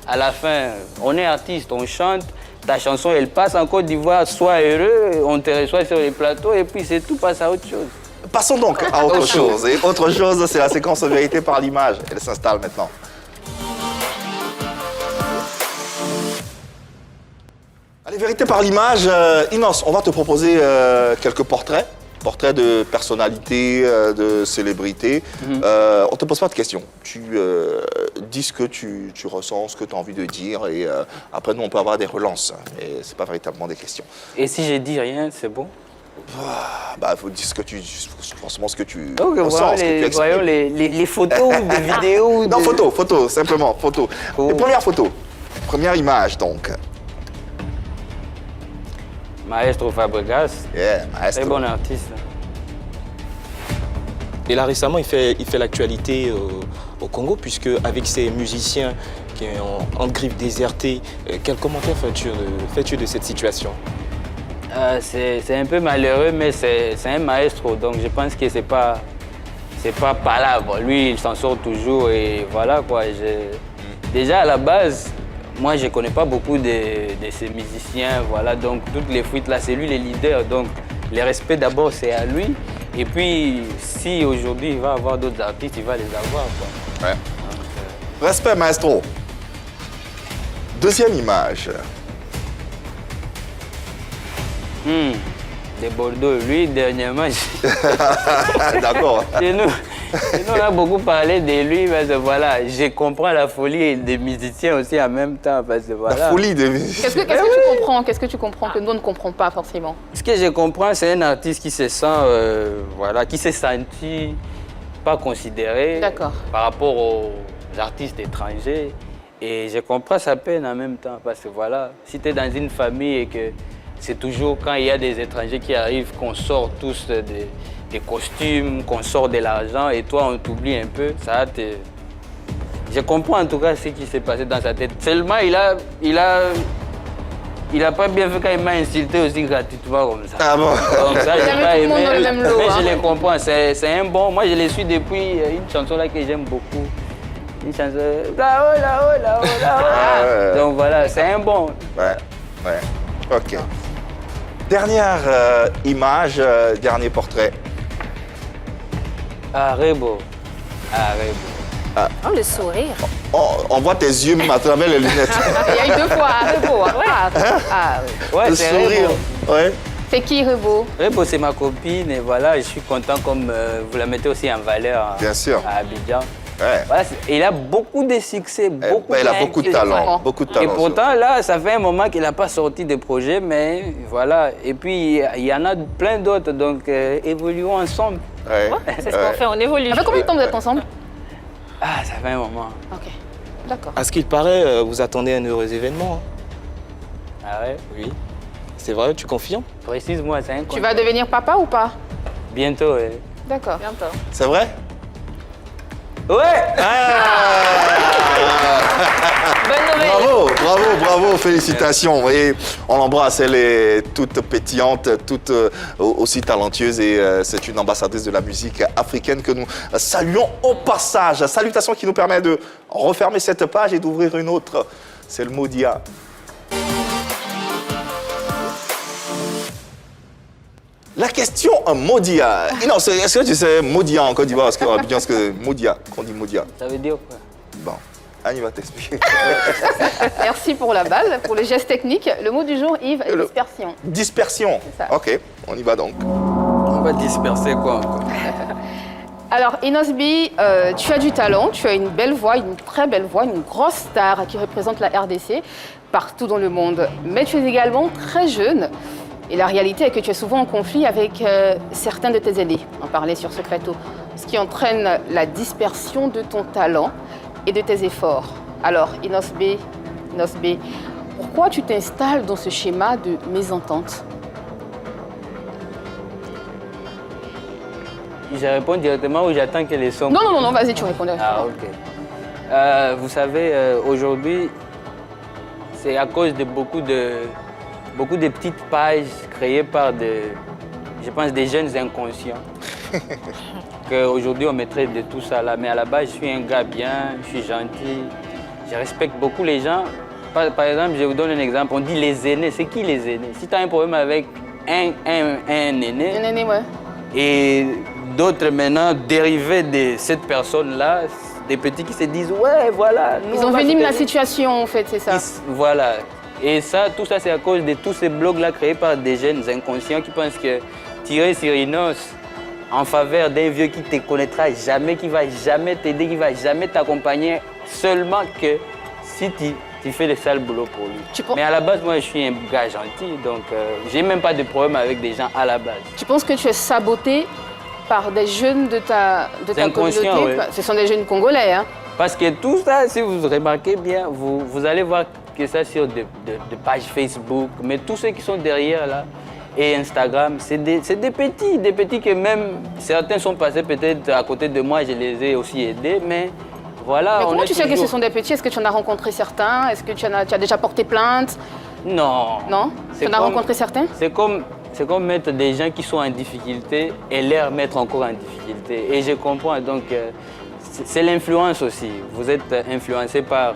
À la fin, on est artiste, on chante, ta chanson, elle passe en Côte d'Ivoire, sois heureux, on te reçoit sur les plateaux et puis c'est tout, passe à autre chose. Passons donc à autre chose. Et autre chose, c'est la séquence vérité par l'image. Elle s'installe maintenant. Allez, vérité par l'image. Inos, on va te proposer quelques portraits. Portraits de personnalités, de célébrités. On ne te pose pas de questions. Tu dis ce que tu ressens, ce que tu as envie de dire. Et après, nous, on peut avoir des relances. Mais ce n'est pas véritablement des questions. Et si je dis rien, c'est bon? Bah, il faut dire forcément ce que tu donc, ressens, voyons les photos, des vidéos. Non, photo, simplement, photo. Oh. Les premières photos. Première image, donc. Maestro Fabregas, Maestro. très bon artiste. Et là, récemment, il fait l'actualité au Congo, puisque avec ses musiciens qui sont en griffe désertée, quel commentaire fais-tu de cette situation? C'est un peu malheureux, mais c'est un maestro, donc je pense que c'est pas palabre. Lui, il s'en sort toujours et voilà quoi. Déjà à la base, moi je connais pas beaucoup de ces musiciens, voilà, donc toutes les fuites là, c'est lui le leader, donc le respect d'abord c'est à lui. Et puis si aujourd'hui il va avoir d'autres artistes, il va les avoir quoi. Ouais. Respect maestro. Deuxième image. De Bordeaux, lui, dernièrement, D'accord. chez nous, on a beaucoup parlé de lui, parce que voilà, je comprends la folie des musiciens aussi en même temps, parce que voilà. La folie des musiciens. Qu'est-ce que tu comprends? Qu'est-ce que tu comprends que nous ne comprenons pas forcément? Ce que je comprends, c'est un artiste qui se sent, voilà, qui s'est senti pas considéré par rapport aux artistes étrangers. Et je comprends sa peine en même temps, parce que voilà, si tu es dans une famille et que c'est toujours quand il y a des étrangers qui arrivent qu'on sort tous des costumes, qu'on sort de l'argent et toi on t'oublie un peu, ça te... Je comprends en tout cas ce qui s'est passé dans sa tête. Seulement il a pas bien fait quand il m'a insulté aussi gratuitement comme ça. Ah bon? Donc ça, j'ai pas aimé, mais hein. je le comprends. C'est un bon... Moi je le suis depuis une chanson là que j'aime beaucoup. Une chanson... Là-haut, là-haut, là-haut, là-haut. Donc voilà, c'est un bon. Ouais. Ok. Dernière image, dernier portrait. Rebo. Oh, le sourire. On voit tes yeux même à travers les lunettes. Il y a eu 2 fois, Rebo. Ouais, Le c'est sourire. Rebo. Ouais. C'est qui Rebo? Rebo, c'est ma copine et voilà, je suis content comme vous la mettez aussi en valeur Bien sûr. à Abidjan. Ouais. Voilà, il a beaucoup de succès, Il a beaucoup de talent. Beaucoup de talent. Et pourtant, là, ça fait un moment qu'il n'a pas sorti de projet, mais voilà. Et puis, il y en a plein d'autres, donc évoluons ensemble. Ouais. C'est ce qu'on fait, on évolue. Ça fait combien de temps vous êtes ensemble? Ah, ça fait un moment. Ok, d'accord. À ce qu'il paraît, vous attendez un heureux événement. Ah ouais? Oui. C'est vrai, tu confirmes? Précise-moi, c'est un Tu vas devenir papa ou pas? Bientôt, ouais. D'accord. Bientôt. C'est vrai? Ouais! Bonne nouvelle. Bravo, félicitations. Et on l'embrasse, elle est toute pétillante, toute aussi talentueuse et c'est une ambassadrice de la musique africaine que nous saluons au passage. Salutations qui nous permet de refermer cette page et d'ouvrir une autre. C'est le Modia. La question Modia. Non, est-ce que tu sais Modia en Côte d'Ivoire? Parce qu'en Abidjan, est-ce que Modia, qu'on dit Modia? Ça veut dire quoi? Bon, Annie va t'expliquer. Merci pour la balle, pour le geste technique. Le mot du jour, Yves, est dispersion. Dispersion. C'est ça. Ok, on y va donc. On va disperser quoi encore? Alors, Inos B, tu as du talent, tu as une belle voix, une très belle voix, une grosse star qui représente la RDC partout dans le monde. Mais tu es également très jeune. Et la réalité est que tu es souvent en conflit avec certains de tes aînés, on parlait sur ce plateau, ce qui entraîne la dispersion de ton talent et de tes efforts. Alors, Inos B, pourquoi tu t'installes dans ce schéma de mésentente? Je réponds directement ou j'attends que les sons... Non, vas-y, tu réponds. Ah, ok. Vous savez, aujourd'hui, c'est à cause de beaucoup de petites pages créées par je pense, des jeunes inconscients. Qu'aujourd'hui, on mettrait de tout ça là. Mais à la base, je suis un gars bien, je suis gentil, je respecte beaucoup les gens. par exemple, je vous donne un exemple. On dit les aînés. C'est qui les aînés? Si tu as un problème avec un aîné, Un aîné, ouais. et d'autres maintenant dérivés de cette personne-là, des petits qui se disent ouais, voilà. Nous, Ils on va enveniment la soutenir. situation, en fait, c'est ça. Voilà. Et ça, tout ça, c'est à cause de tous ces blogs-là créés par des jeunes inconscients qui pensent que tirer sur une os en faveur d'un vieux qui ne te connaîtra jamais, qui ne va jamais t'aider, qui ne va jamais t'accompagner, seulement que si tu fais le sale boulot pour lui. Mais à la base, moi, je suis un gars gentil, donc j'ai même pas de problème avec des gens à la base. Tu penses que tu es saboté par des jeunes de ta communauté? Oui. Ce sont des jeunes Congolais, hein? Parce que tout ça, si vous remarquez bien, vous allez voir que ça sur des pages Facebook, mais tous ceux qui sont derrière là, et Instagram, c'est des petits que même certains sont passés peut-être à côté de moi, je les ai aussi aidés, mais voilà. Mais on comment est tu sais que ce toujours- sont des petits? Est-ce que tu en as rencontré certains? Est-ce que tu as déjà porté plainte? Non. Non? Tu en as rencontré certains? C'est comme mettre des gens qui sont en difficulté et les mettre encore en difficulté. Et je comprends, donc c'est l'influence aussi. Vous êtes influencé par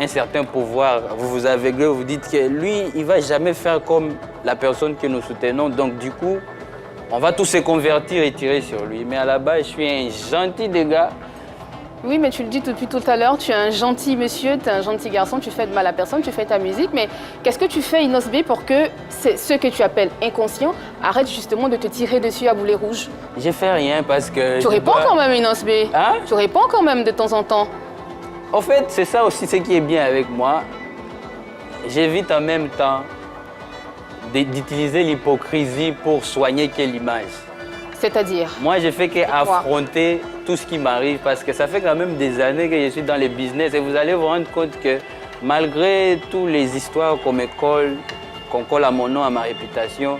un certain pouvoir, vous vous aveuglez, vous dites que lui, il ne va jamais faire comme la personne que nous soutenons. Donc du coup, on va tous se convertir et tirer sur lui. Mais à la base, je suis un gentil des gars. Oui, mais tu le dis depuis tout à l'heure, tu es un gentil monsieur, tu es un gentil garçon, tu fais de mal à personne, tu fais ta musique. Mais qu'est-ce que tu fais, Inosbé, pour que ceux que tu appelles inconscients arrêtent justement de te tirer dessus à boulet rouge? Je fais rien parce que... Tu réponds quand même, Inosbé. Hein? Tu réponds quand même de temps en temps. En fait, c'est ça aussi ce qui est bien avec moi. J'évite en même temps d'utiliser l'hypocrisie pour soigner quelle image. C'est-à-dire? Moi, je fais qu'affronter tout ce qui m'arrive parce que ça fait quand même des années que je suis dans le business et vous allez vous rendre compte que malgré toutes les histoires qu'on colle à mon nom, à ma réputation,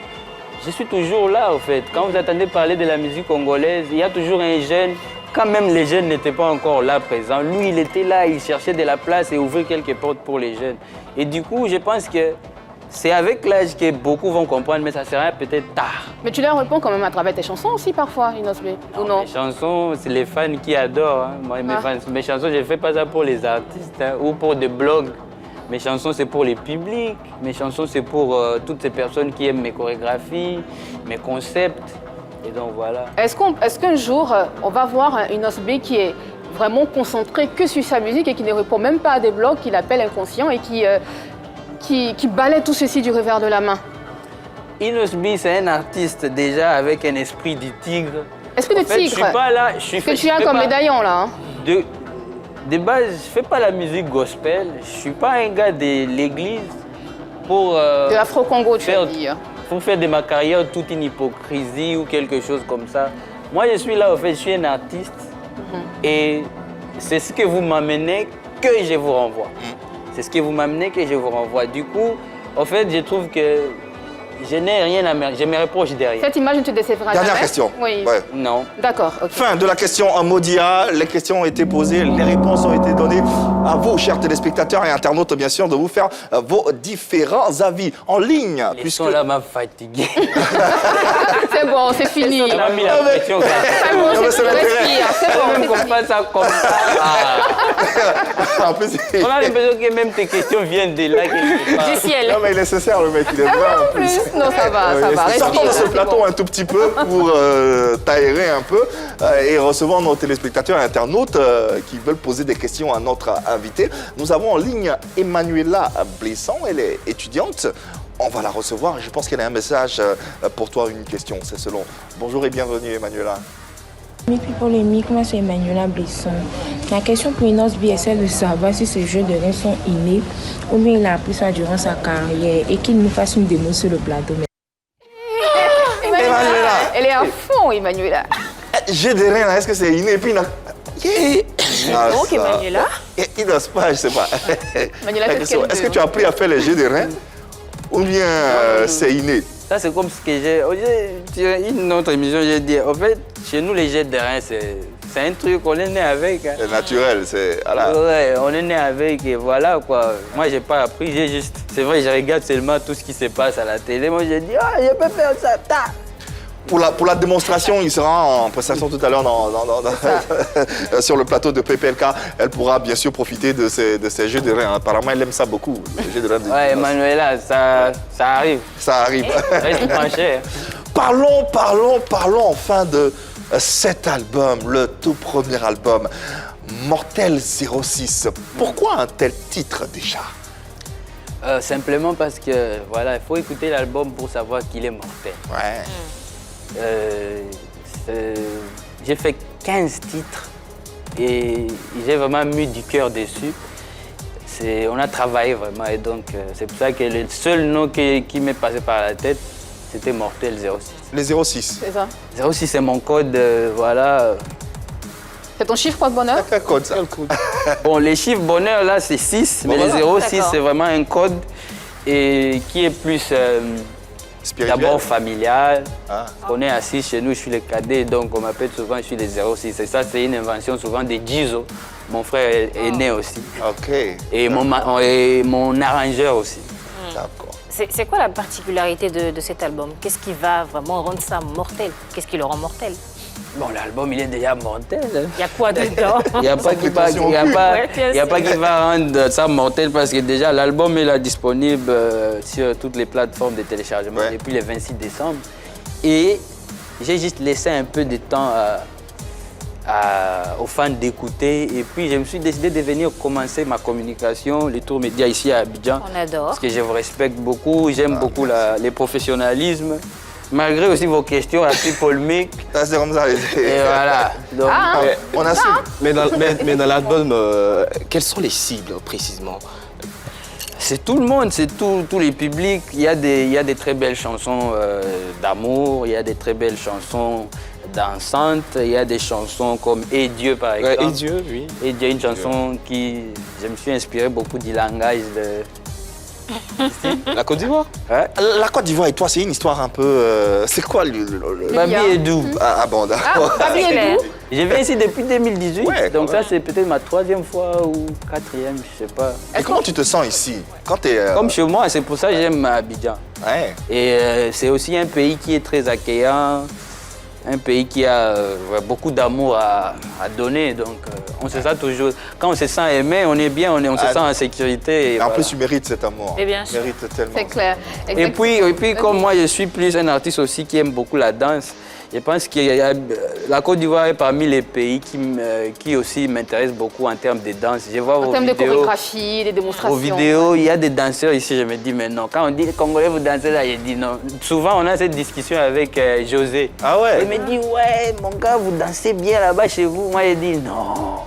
je suis toujours là, en fait. Quand vous attendez parler de la musique congolaise, il y a toujours un jeune. Quand même les jeunes n'étaient pas encore là présents, lui, il était là, il cherchait de la place et ouvrir quelques portes pour les jeunes. Et du coup, je pense que c'est avec l'âge que beaucoup vont comprendre, mais ça sera peut-être tard. Mais tu leur réponds quand même à travers tes chansons aussi parfois, Inosbé, ou non? Les chansons, c'est les fans qui adorent. Hein. Moi, mes chansons, je ne fais pas ça pour les artistes hein, ou pour des blogs. Mes chansons, c'est pour les publics. Mes chansons, c'est pour toutes ces personnes qui aiment mes chorégraphies, mes concepts. Et donc voilà. Est-ce qu'un jour, on va voir une Inosbé qui est vraiment concentré que sur sa musique et qui ne répond même pas à des blogs qu'il appelle inconscients et qui balaie tout ceci du revers de la main? Inosbé, c'est un artiste déjà avec un esprit du tigre. Esprit de tigre? Je suis pas là. Que tu as comme médaillon là. Hein? De base, je ne fais pas la musique gospel. Je ne suis pas un gars de l'église pour... de l'Afro-Congo, tu veux dire. Pour faire de ma carrière toute une hypocrisie ou quelque chose comme ça. Moi, je suis là, en fait, je suis un artiste. Et c'est ce que vous m'amenez que je vous renvoie. C'est ce que vous m'amenez que je vous renvoie. Du coup, en fait, je trouve que je n'ai rien à me... Je me reproche derrière. Cette image ne te décevra jamais? Dernière question. Oui. Ouais. Non. D'accord. Okay. Fin de la question en Modia. Les questions ont été posées, les réponses ont été données. À vous, chers téléspectateurs et internautes, bien sûr, de vous faire vos différents avis en ligne. Puisque là m'a fatigué. C'est bon, c'est fini. Ça m'a mis la pression. C'est bon, c'est respire. C'est bon. Même qu'on fasse ça comme ça. En plus, On a l'impression que même tes questions viennent de là. Du ciel. non, mais il est nécessaire, le mec, il est vrai en plus. Non, ça va, ça va. Sortons de Respire, ce c'est plateau bon. un tout petit peu pour t'aérer un peu et recevoir nos téléspectateurs et internautes qui veulent poser des questions à notre invité. Nous avons en ligne Emmanuela Blessan, elle est étudiante. On va la recevoir et je pense qu'elle a un message pour toi, une question, c'est selon. Bonjour et bienvenue Emmanuela. Polémique, moi c'est Emmanuela Blisson. La question pour Inosbé est celle de savoir si ces jeux de reins sont innés ou bien il a appris ça durant sa carrière et qu'il nous fasse une démo sur le plateau. Emmanuela. Elle est à fond, Emmanuela. J'ai des reins là, est-ce que c'est inné? Et puis, Donc, Emmanuela. Il n'ose pas, je sais pas. Emmanuela, La qu'est-ce question, qu'elle est-ce que veut? tu as appris à faire les jets de reins ou bien c'est inné? Ça, c'est comme ce que j'ai... Une autre émission, j'ai dit, en fait, chez nous, les jets de reins, c'est un truc, on est né avec. Hein. C'est naturel, c'est... Voilà. Ouais, on est né avec et voilà, quoi. Moi, j'ai pas appris, j'ai juste... C'est vrai, je regarde seulement tout ce qui se passe à la télé. Moi, j'ai dit, ah, je peux faire ça, ta. Pour la démonstration, il sera en prestation tout à l'heure sur le plateau de PPLK. Elle pourra bien sûr profiter de ces jeux de reins. Apparemment, elle aime ça beaucoup, les jeux de reins. Ouais, Manuela, ça arrive. Ça arrive. Reste branché. Parlons enfin de cet album, le tout premier album, Mortel 06. Pourquoi un tel titre déjà? Simplement parce que, voilà, il faut écouter l'album pour savoir qu'il est mortel. Ouais. J'ai fait 15 titres et j'ai vraiment mis du cœur dessus. On a travaillé vraiment et donc c'est pour ça que le seul nom qui m'est passé par la tête, c'était Mortel 06. Les 06. C'est ça. 06, c'est mon code, voilà. C'est ton chiffre quoi de bonheur? Quel code ça? Bon, les chiffres bonheur là, c'est 6, mais voilà. les 06, c'est vraiment un code et qui est plus d'abord familial. Ah. On est assis chez nous, je suis le cadet, donc on m'appelle souvent, je suis les 06. Et ça, c'est une invention souvent de Gizo. Mon frère est né aussi. Ok. Et mon arrangeur aussi. D'accord. C'est quoi la particularité de cet album? Qu'est-ce qui va vraiment rendre ça mortel? Qu'est-ce qui le rend mortel? Bon, l'album, il est déjà mortel. Il y a quoi dedans? Il n'y a pas qui va rendre ça mortel parce que déjà, l'album est là disponible sur toutes les plateformes de téléchargement depuis le 26 décembre. Et j'ai juste laissé un peu de temps aux fans d'écouter. Et puis, je me suis décidé de venir commencer ma communication, les tours médias ici à Abidjan. On adore. Parce que je vous respecte beaucoup, j'aime beaucoup les professionnalismes. Malgré aussi vos questions assez polémiques. C'est comme ça. Et voilà. Donc, on a su. Mais dans l'album, quelles sont les cibles précisément? c'est tout le monde, c'est tous les publics. Il y a des très belles chansons d'amour, il y a des très belles chansons dansantes, il y a des chansons comme Et Dieu par exemple. Et Dieu, oui. Et Dieu, une chanson qui, je me suis inspiré beaucoup du langage de... La Côte d'Ivoire. Ouais. La Côte d'Ivoire et toi, c'est une histoire un peu... c'est quoi le... Babi est doux. Ah bon, d'accord. Babi est doux. Je viens ici depuis 2018, Ouais, donc quand ça même. c'est peut-être ma 3e fois ou 4e, je sais pas. Et comment tu te sens ici quand t'es... Comme chez moi, c'est pour ça que j'aime Abidjan. Ouais. Et c'est aussi un pays qui est très accueillant, un pays qui a beaucoup d'amour à donner. Donc on se sent toujours, quand on se sent aimé, on est bien, on se sent en sécurité. Et En voilà. plus, tu mérites cet amour. Et bien Tu sûr. mérites tellement. C'est clair. Et puis comme moi, je suis plus un artiste aussi qui aime beaucoup la danse. Je pense que la Côte d'Ivoire est parmi les pays qui aussi m'intéressent beaucoup en termes de danse. Je vois En vos termes de vidéos. chorégraphie, des démonstrations. Aux vidéos, il y a des danseurs ici, je me dis, mais non. Quand on dit les Congolais, vous dansez là, je dis non. Souvent, on a cette discussion avec José. Ah ouais? Il me dit, ouais, mon gars, vous dansez bien là-bas chez vous. Moi, je dis, non.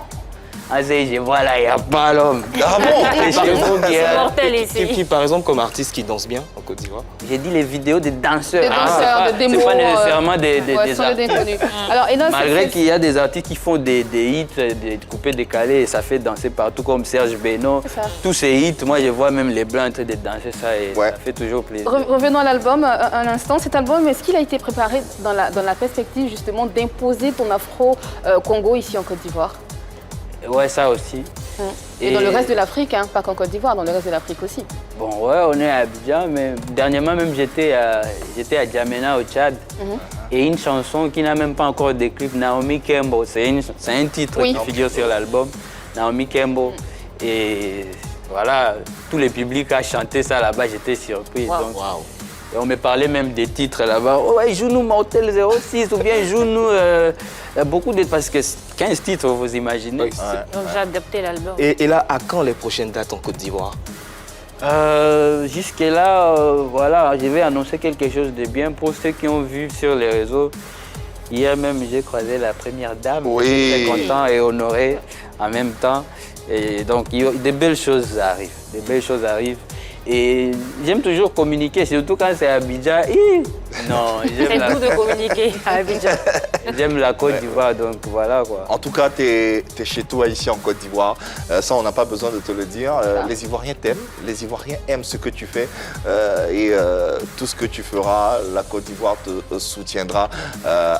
Ah, je vois là, il n'y a pas l'homme. Ah bon? C'est chez vous qui C'est a... mortel ici. Qui, par exemple, comme artiste qui danse bien en Côte d'Ivoire? J'ai dit les vidéos des danseurs. Des danseurs, des démos. C'est pas nécessairement des Ouais, sans les artistes. déconnus. Alors, Enos, Malgré qu'il y a des artistes qui font des hits, des coupés décalés, et ça fait danser partout, comme Serge Beno. C'est ça. Tous ces hits, moi je vois même les Blancs en train de danser ça et Ouais. ça fait toujours plaisir. Revenons à l'album un instant. Cet album, est-ce qu'il a été préparé dans la perspective justement d'imposer ton afro-Congo ici en Côte d'Ivoire? Ouais, ça aussi. Et dans le reste de l'Afrique, hein, pas qu'en Côte d'Ivoire, dans le reste de l'Afrique aussi. Bon, ouais, on est à Abidjan, mais dernièrement même j'étais à Djamena au Tchad. Et une chanson qui n'a même pas encore de clip, Naomi Kembo, c'est un titre Oui. qui figure sur l'album, Naomi Kembo. Et voilà, tout le public a chanté ça là-bas, j'étais surpris. Wow. Donc, et on me parlait même des titres là-bas. Oh, ouais, joue-nous Mortel 06 ou bien joue-nous beaucoup de... Parce que 15 titres, vous imaginez. Donc j'ai adopté l'album. Et là, à quand les prochaines dates en Côte d'Ivoire? Jusque-là, voilà, je vais annoncer quelque chose de bien pour ceux qui ont vu sur les réseaux. Hier même, j'ai croisé la première dame. Oui. J'étais très content et honoré en même temps. Et donc, des belles choses arrivent. Des belles choses arrivent. Et j'aime toujours communiquer, surtout quand c'est à Abidjan. Non, C'est doux de communiquer à Abidjan. j'aime la Côte d'Ivoire, donc voilà quoi. En tout cas, tu es chez toi ici en Côte d'Ivoire. Ça, on n'a pas besoin de te le dire. Les Ivoiriens t'aiment. Les Ivoiriens aiment ce que tu fais. Tout ce que tu feras, la Côte d'Ivoire te soutiendra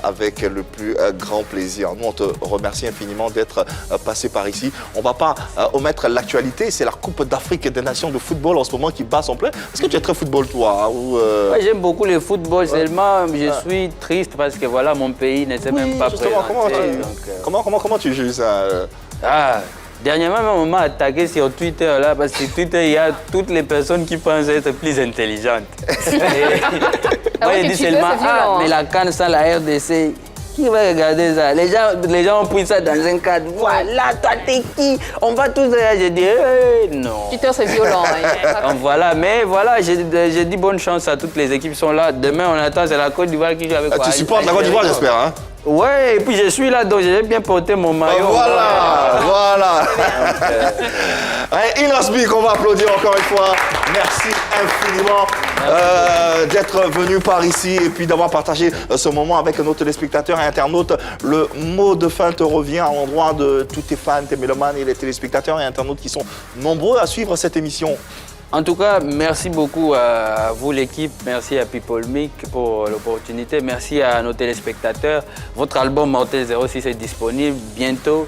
avec le plus grand plaisir. Nous, on te remercie infiniment d'être passé par ici. On ne va pas omettre l'actualité. C'est la Coupe d'Afrique des Nations de football en ce moment qui bat son plein. Est-ce que tu es très football, toi ou, Ouais, j'aime beaucoup le football. seulement je suis triste parce que voilà, mon pays ne s'est même pas présenté. Comment tu juges ça Dernièrement, ma maman a attaqué sur Twitter, là, parce que sur Twitter, il y a toutes les personnes qui pensent être plus intelligentes. Moi, je dis seulement, mais la CAN sans la RDC, qui va regarder ça? Les gens ont pris ça dans un cadre. Voilà, toi, t'es qui? On va tous réagir. J'ai dit, non. Twitter, c'est violent. Donc, voilà, mais voilà, j'ai dit bonne chance à toutes les équipes qui sont là. Demain, on attend, c'est la Côte d'Ivoire qui joue avec Tu supportes la Côte d'Ivoire, j'espère, hein? Ouais, et puis je suis là, donc j'ai bien porté mon maillot. Voilà. Inosby, qu'on va applaudir encore une fois. Merci infiniment d'être venu par ici et puis d'avoir partagé ce moment avec nos téléspectateurs et internautes. Le mot de fin te revient à l'endroit de tous tes fans, tes mélomanes et les téléspectateurs et internautes qui sont nombreux à suivre cette émission. En tout cas, merci beaucoup à vous l'équipe, merci à People Mic pour l'opportunité, merci à nos téléspectateurs. Votre album Mortel 06 est disponible bientôt.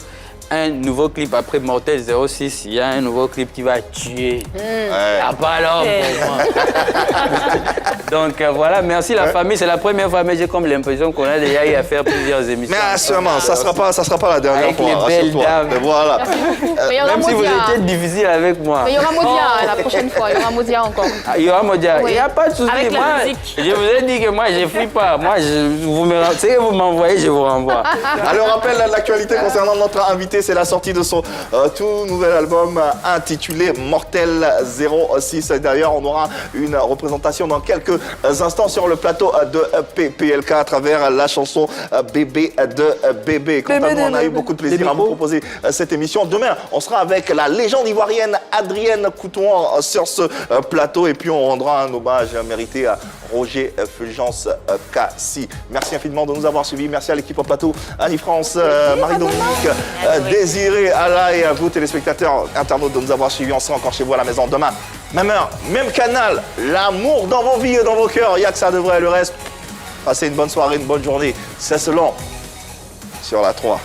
Un nouveau clip après Mortel 06, il y a un nouveau clip qui va tuer. Ah, pas l'homme pour moi. Donc voilà, merci la famille, c'est la première fois, mais j'ai comme l'impression qu'on a déjà eu à faire plusieurs émissions. Mais sûrement, ça sera pas la dernière avec fois. Avec les belles dames. Voilà. Même si vous étiez difficile avec moi. Mais il y aura Modia la prochaine fois, il y aura Modia encore. Il y aura Modia, il n'y a pas de souci. Avec la musique. Je vous ai dit que moi, je ne fuis pas. Moi, ce que vous m'envoyez, je vous renvoie. Alors, on rappelle l'actualité concernant notre invité, c'est la sortie de son tout nouvel album intitulé Mortel 06. D'ailleurs, on aura une représentation dans quelques instants sur le plateau de PPLK à travers la chanson Bébé de Bébé. Quant à nous, on a eu beaucoup de plaisir à vous proposer cette émission. Demain, on sera avec la légende ivoirienne Adrienne Coutouan sur ce plateau et puis on rendra un hommage mérité à Roger Fulgence Cassi. Merci infiniment de nous avoir suivis. Merci à l'équipe au plateau, Annie-France, Marie-Dominique, Désiré, Ala et à vous téléspectateurs, internautes de nous avoir suivis. On sera encore chez vous à la maison demain. Même heure, même canal. L'amour dans vos vies et dans vos cœurs. Il n'y a que ça de vrai. Le reste, passez une bonne soirée, une bonne journée. C'est selon sur la 3.